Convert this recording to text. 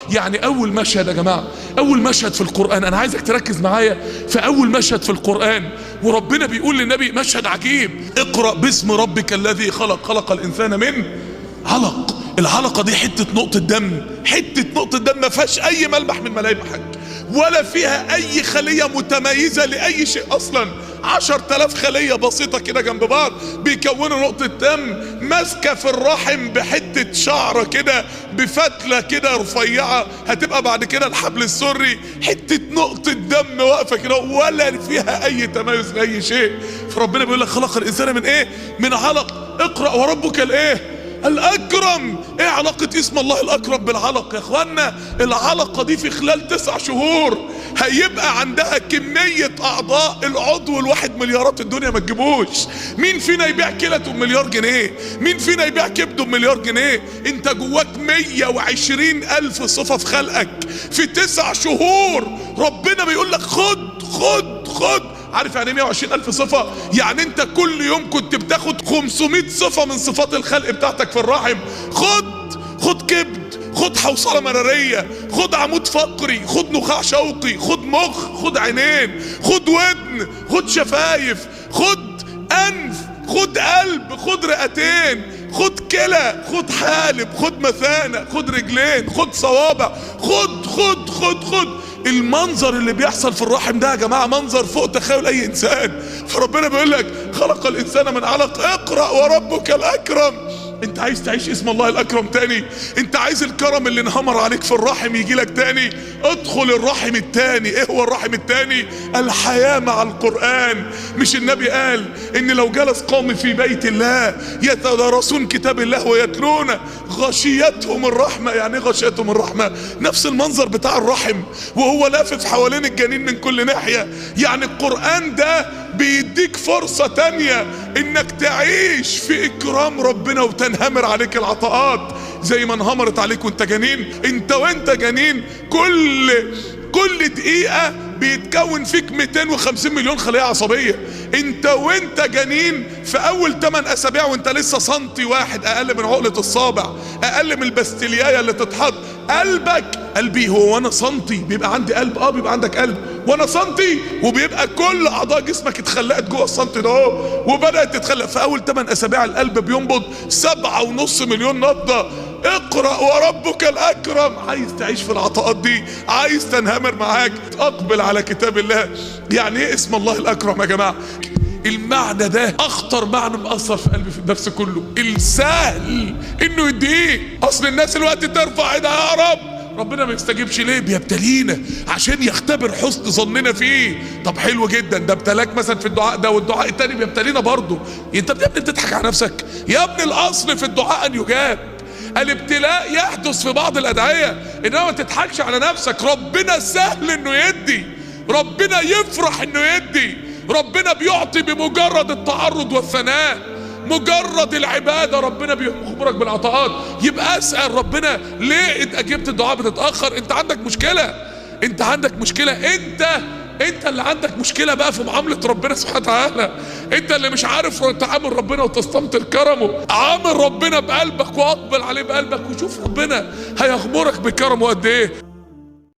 يعني اول مشهد يا جماعة، اول مشهد في القرآن، انا عايزك تركز معايا في اول مشهد في القرآن. وربنا بيقول للنبي مشهد عجيب: اقرأ باسم ربك الذي خلق، خلق الانسان من علق. العلقة دي حتة نقطة دم، حتة نقطة دم ما فيهاش اي ملمح من ملامحك، ولا فيها اي خلية متميزة لاي شيء اصلا. 10,000 خلية بسيطة كده جنب بعض بيكونوا نقطة دم ماسكة في الرحم بحتة شعرة كده، بفتلة كده رفيعة هتبقى بعد كده الحبل السري. حتة نقطة دم واقفة كده ولا فيها اي تميز لاي شيء. فربنا بيقول لك خلق الانسان من ايه؟ من علق. اقرأ وربك الايه؟ الأكرم. ايه علاقة اسم الله الأكرم بالعلق يا اخوانا؟ العلقة دي في خلال 9 شهور هيبقى عندها كمية أعضاء العضو الواحد مليارات الدنيا ما تجيبوش. مين فينا يبيع كلته ب1 مليار جنيه؟ مين فينا يبيع كبده ب1 مليار جنيه؟ انت جواك 120,000 صفة في خلقك في 9 شهور. ربنا بيقول لك خد خد خد. عارف يعني 120,000 صفة؟ يعني انت كل يوم كنت بتاخد 500 صفة من صفات الخلق بتاعتك في الرحم. خد كبد، خد حوصلة مرارية، خد عمود فقري، خد نخاع شوقي، خد مخ، خد عينين، خد ودن، خد شفايف، خد انف، خد قلب، خد رئتين، خد كلى، خد حالب، خد مثانة، خد رجلين، خد صوابع، خد. المنظر اللي بيحصل في الرحم ده يا جماعة منظر فوق تخيل اي انسان. فربنا بيقول لك خلق الانسان من علق. اقرأ وربك الاكرم. انت عايز تعيش اسم الله الاكرم تاني؟ انت عايز الكرم اللي انهمر عليك في الرحم يجي لك تاني؟ ادخل الرحم التاني. ايه هو الرحم التاني؟ الحياة مع القرآن. مش النبي قال ان لو جلس قوم في بيت الله يتدارسون كتاب الله ويتلون غشيتهم الرحمة. يعني غشيتهم الرحمة نفس المنظر بتاع الرحم وهو لافف حوالين الجنين من كل ناحية. يعني القرآن ده بيديك فرصة تانية انك تعيش في اكرام ربنا وتنهمر عليك العطاءات زي ما انهمرت عليك وانت جنين. وانت جنين كل دقيقة بيتكون فيك 250 مليون خلية عصبية. وانت جنين في اول 8 اسابيع وانت لسه سنتي واحد اقل من عقلة الصابع، اقل من البستلياية اللي تتحط. قلبي هو وانا سنتي بيبقى عندي قلب؟ بيبقى عندك قلب وانا سنتي، وبيبقى كل اعضاء جسمك اتخلقت جوه السنتي ده وبدأت تتخلق. في اول 8 اسابيع القلب بينبض 7.5 مليون نبضة. اقرأ وربك الاكرم. عايز تعيش في العطاءات دي؟ عايز تنهمر معاك؟ اقبل على كتاب الله. يعني ايه اسم الله الاكرم يا جماعة؟ المعنى ده اخطر معنى مأثر في قلبي في النفس كله. السهل انه يديك. اصل الناس الوقت ترفع ايدها يا رب، ربنا ما يستجيبش ليه؟ بيبتلينا عشان يختبر حسن ظننا فيه. طب حلو جدا، ده ابتلاك مثلا في الدعاء ده والدعاء التاني بيبتلينا برضه. انت يا ابني بتضحك على نفسك يا ابني. الاصل في الدعاء ان يجاب. الابتلاء يحدث في بعض الادعية، انما ما تضحكش على نفسك. ربنا سهل انه يدي، ربنا يفرح انه يدي، ربنا بيعطي بمجرد التعرض والثناء، مجرد العبادة ربنا بيخبرك بالعطاءات. يبقى اسأل ربنا ليه انت اجبت الدعاء بتتأخر؟ انت عندك مشكلة، انت اللي عندك مشكلة بقى في معاملة ربنا سبحانه وتعالى. انت اللي مش عارف تعامل ربنا وتستمطر كرمه. عامل ربنا بقلبك واقبل عليه بقلبك وشوف ربنا هيغمرك بكرمه قد ايه.